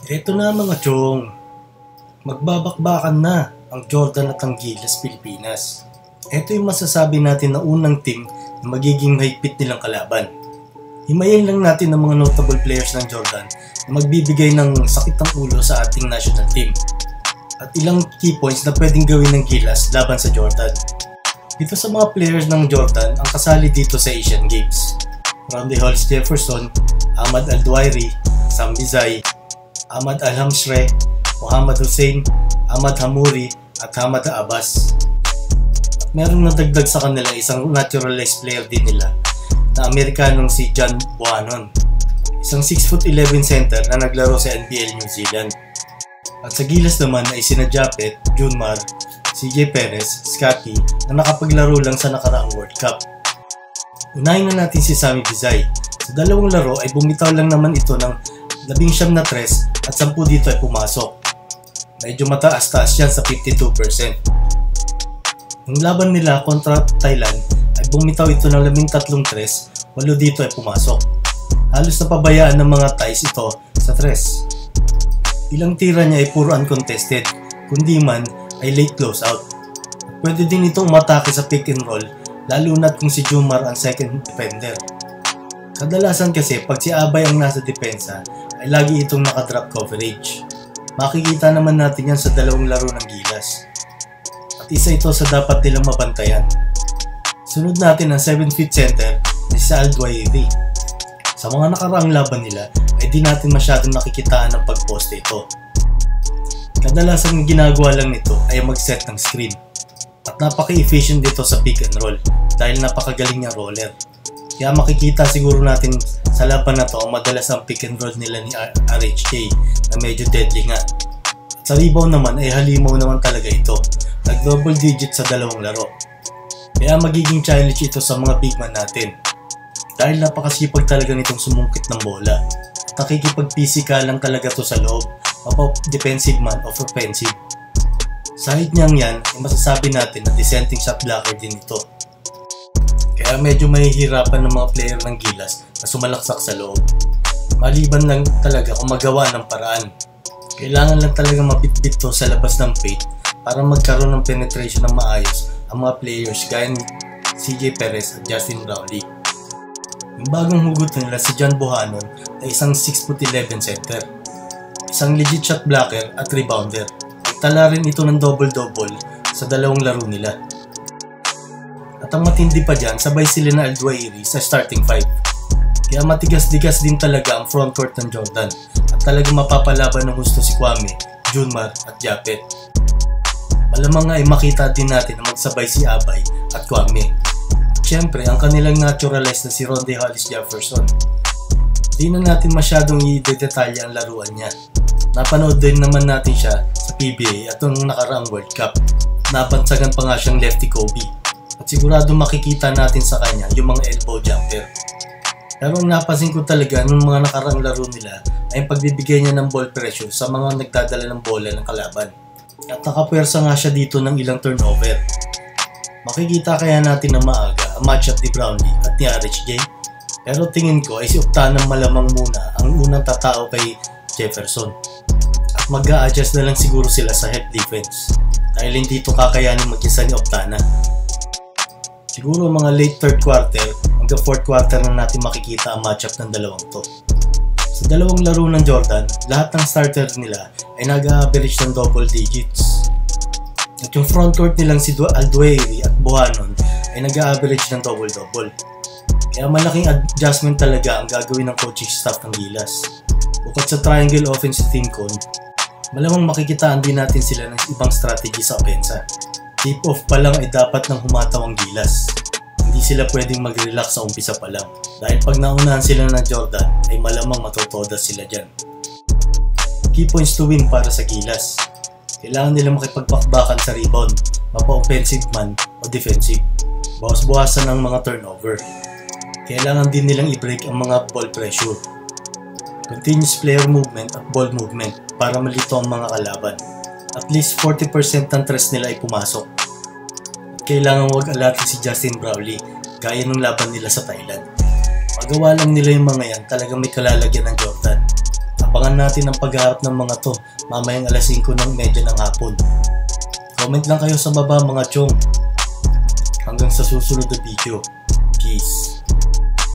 Eto na mga chong, magbabakbakan na ang Jordan at ang Gilas Pilipinas. Eto yung masasabi natin na unang team na magiging mahigpit nilang kalaban. Himayin lang natin ang mga notable players ng Jordan na magbibigay ng sakit ng ulo sa ating national team. At ilang key points na pwedeng gawin ng Gilas laban sa Jordan. Dito sa mga players ng Jordan ang kasali dito sa Asian Games: Ronde Hollis Jefferson, Ahmad Al-Duwairi, Sam Bizay, Ahmad Al-Hamshre, Muhammad Hussein, Ahmad Hamouri, at Hamad Abbas. At merong nadagdag sa kanila isang naturalized player din nila na Amerikanong si John Bohannon, isang 6'11" center na naglaro sa NBL New Zealand. At sa Gilas naman ay sina Japet, Junmar, CJ Perez, Scotty na nakapaglaro lang sa nakaraang World Cup. Unahin na natin si Sammy Bizay. Sa dalawang laro ay bumitaw lang naman ito ng 19 na tres at 10 dito ay pumasok. Medyo mataas-taas yan sa 52%. Yung laban nila kontra Thailand ay bumitaw ito ng 13 tres, 8 dito ay pumasok. Halos napabayaan ng mga Thais ito sa tres. Ilang tira niya ay puro uncontested, kundi man ay late closeout. Pwede din itong matake sa pick and roll, lalo na't kung si Jumar ang second defender. Kadalasan kasi pag si Abay ang nasa depensa ay lagi itong nakadrop coverage. Makikita naman natin yan sa dalawang laro ng Gilas. At isa ito sa dapat nilang mabantayan. Sunod natin ang 7-feet center na si Al-Duwairi. Sa mga nakaraang laban nila ay di natin masyadong nakikitaan ng pagposte ito. Kadalasan ang ginagawa lang nito ay mag-set ng screen. At napaka-efficient dito sa pick and roll dahil napakagaling niyang roller. Kaya makikita siguro natin sa laban na to ang madalas ang pick and roll nila ni RHK na medyo deadly nga. At sa rebound naman ay halimaw naman talaga ito. Nag-double digit sa dalawang laro. Kaya magiging challenge ito sa mga big man natin. Dahil napakasipag talaga nitong sumungkit ng bola. At nakikipag-physical lang talaga to sa loob, defensive man o offensive. Sahid niyang yan ay masasabi natin na dissenting shot blocker din ito. Kaya medyo mahihirapan ng mga player ng Gilas na sumalaksak sa loob. Maliban lang talaga kung magawa ng paraan. Kailangan lang talaga mapitbit to sa labas ng paint para magkaroon ng penetration ng maayos ang mga players gaya ni CJ Perez at Justin Brownlee. Yung bagong hugot nila si John Bohannon ay isang 6'11" center. Isang legit shot blocker at rebounder. Nagtala rin ito ng double-double sa dalawang laro nila. At ang matindi pa dyan, sabay sila na Al-Duwairi sa starting 5. Kaya matigas-digas din talaga ang frontcourt ng Jordan at talagang mapapalaban ng gusto si Kwame, Junmar at Japet. Malamang nga ay makita din natin na magsabay si Abay at Kwame. At syempre, ang kanilang naturalized na si Ronde Hollis Jefferson. Di na natin masyadong i-detalya ang laruan niya. Napanood din naman natin siya sa PBA at nung nakaraang World Cup. Napansagan pa nga siyang lefty Kobe. At sigurado makikita natin sa kanya yung mga elbow jumper. Pero ang napansin ko talaga nung mga nakaraang laro nila ay ang pagbibigay niya ng ball pressure sa mga nagdadala ng bola ng kalaban. At nakapwersa nga siya dito ng ilang turnover. Makikita kaya natin na maaga ang matchup ni Brownlee at ni RHJ. Pero tingin ko ay si Octana malamang muna ang unang tatao kay Jefferson. At mag-a-adjust na lang siguro sila sa help defense dahil hindi ito kakayanin mag-isa ni Octana. Siguro mga late third quarter hanggang fourth quarter na natin makikita ang matchup ng dalawang to. Sa dalawang laro ng Jordan, lahat ng starter nila ay nag-average ng double digits. At yung frontcourt nilang si Al-Duwairi at Bohannon ay nag-average ng double-double. Kaya malaking adjustment talaga ang gagawin ng coaching staff ng Gilas. Bukod sa triangle offensive team con, malamang makikitaan din natin sila ng ibang strategy sa opensa. Tip-off pa lang ay dapat nang humataw ang Gilas. Hindi sila pwedeng mag-relax sa umpisa pa lang. Dahil pag naunahan sila ng Jordan ay malamang matotodas sila dyan. Key points to win para sa Gilas. Kailangan nila makipagpakbakan sa rebound, mapa-offensive man o defensive. Bawas-bawasan ang mga turnover. Kailangan din nilang i-break ang mga ball pressure. Continuous player movement at ball movement para malito ang mga kalaban. At least 40% ng tres nila ay pumasok. Kailangan wag alatin si Justin Brownlee gaya ng laban nila sa Thailand. Magawa lang nila yung mga yan, talagang may kalalagyan ng Jordan. Abangan natin ang pagharap ng mga to mamayang alas 5:30 ng hapon. Comment lang kayo sa baba mga chong. Hanggang sa susunod na video. Peace.